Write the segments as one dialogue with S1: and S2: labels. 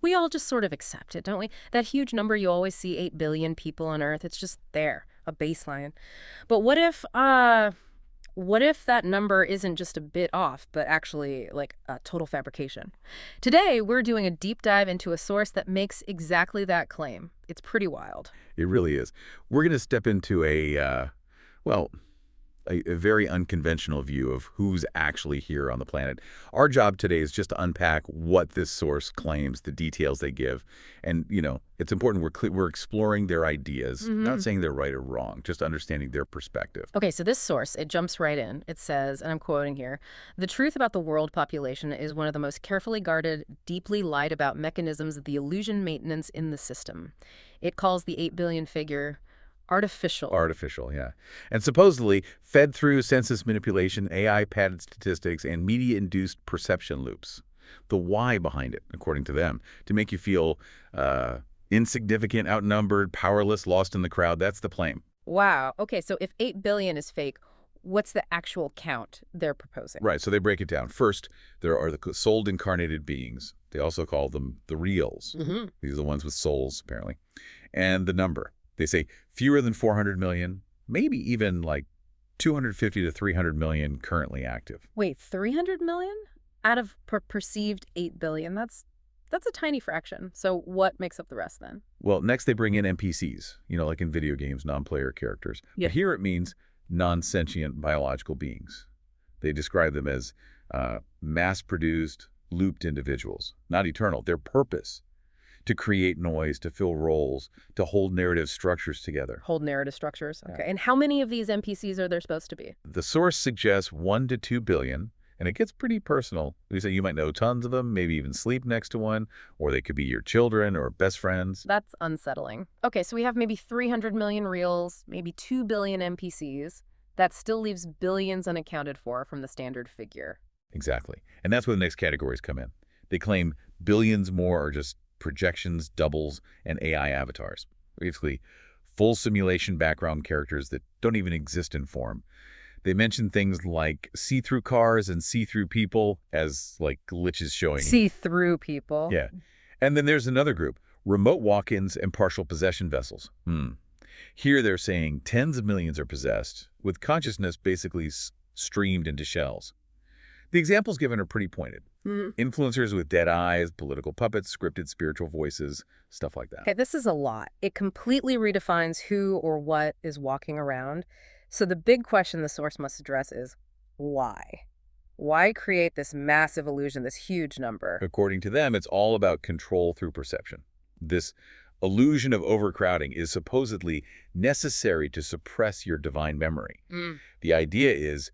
S1: we all just sort of accept it, don't we? That huge number you always see, 8 billion people on Earth, it's just there, a baseline. But what if that number isn't just a bit off, but actually like a total fabrication? Today, we're doing a deep dive into a source that makes exactly that claim. It's pretty wild.
S2: It really is. We're going to step into well, a very unconventional view of who's actually here on the planet. Our job today is just to unpack what this source claims, the details they give. And, it's important we're exploring their ideas, not saying they're right or wrong, just understanding their perspective.
S1: Okay, so this source, it jumps right in. It says, and I'm quoting here, "The truth about the world population is one of the most carefully guarded, deeply lied about mechanisms of the illusion maintenance in the system." It calls the 8 billion figure artificial.
S2: Artificial, yeah. And supposedly fed through census manipulation, AI-padded statistics, and media-induced perception loops. The why behind it, according to them, to make you feel insignificant, outnumbered, powerless, lost in the crowd. That's the claim.
S1: Wow. Okay, so if 8 billion is fake, what's the actual count they're proposing?
S2: Right, so they break it down. First, there are the souled incarnated beings. They also call them the reals. These are the ones with souls, apparently. And the number. They say fewer than 400 million, maybe even like 250 to 300 million currently active.
S1: Wait, 300 million? Out of perceived 8 billion? That's a tiny fraction. So what makes up the rest then?
S2: Well, next they bring in NPCs, like in video games, non-player characters.
S1: Yeah.
S2: But here it means non-sentient biological beings. They describe them as mass-produced, looped individuals, not eternal. Their purpose: to create noise, to fill roles, to hold narrative structures together.
S1: Hold narrative structures. Okay. And how many of these NPCs are there supposed to be?
S2: The source suggests 1 to 2 billion, and it gets pretty personal. They say you might know tons of them, maybe even sleep next to one, or they could be your children or best friends.
S1: That's unsettling. Okay, so we have maybe 300 million reals, maybe 2 billion NPCs. That still leaves billions unaccounted for from the standard figure.
S2: Exactly. And that's where the next categories come in. They claim billions more are just projections, doubles, and AI avatars. Basically, full simulation background characters that don't even exist in form. They mention things like see-through cars and see-through people as like glitches showing.
S1: See-through people?
S2: Yeah. And then there's another group, remote walk-ins and partial possession vessels. Here they're saying tens of millions are possessed, with consciousness basically streamed into shells. The examples given are pretty pointed. Influencers with dead eyes, political puppets, scripted spiritual voices, stuff like that.
S1: Okay, this is a lot. It completely redefines who or what is walking around. So the big question the source must address is why? Why create this massive illusion, this huge number?
S2: According to them, it's all about control through perception. This illusion of overcrowding is supposedly necessary to suppress your divine memory. The idea is,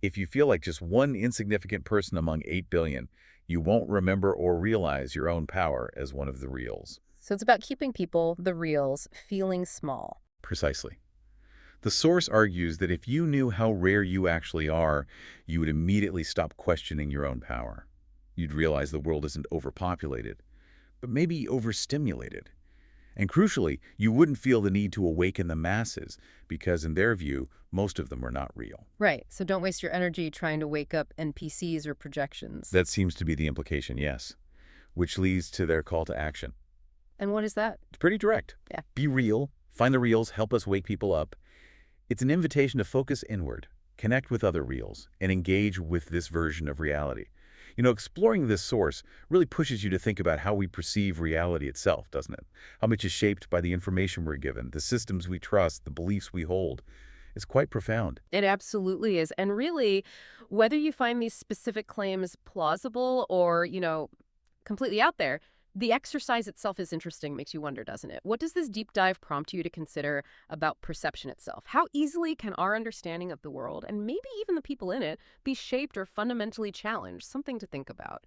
S2: if you feel like just one insignificant person among 8 billion, you won't remember or realize your own power as one of the reals.
S1: So it's about keeping people, the reals, feeling small.
S2: Precisely. The source argues that if you knew how rare you actually are, you would immediately stop questioning your own power. You'd realize the world isn't overpopulated, but maybe overstimulated. And crucially, you wouldn't feel the need to awaken the masses because, in their view, most of them are not real.
S1: Right. So don't waste your energy trying to wake up NPCs or projections.
S2: That seems to be the implication, yes. Which leads to their call to action.
S1: And what is that?
S2: It's pretty direct.
S1: Yeah.
S2: Be real, find the reals, help us wake people up. It's an invitation to focus inward, connect with other reals, and engage with this version of reality. Exploring this source really pushes you to think about how we perceive reality itself, doesn't it? How much is shaped by the information we're given, the systems we trust, the beliefs we hold. It's quite profound.
S1: It absolutely is. And really, whether you find these specific claims plausible or, completely out there, the exercise itself is interesting, makes you wonder, doesn't it? What does this deep dive prompt you to consider about perception itself? How easily can our understanding of the world, and maybe even the people in it, be shaped or fundamentally challenged? Something to think about.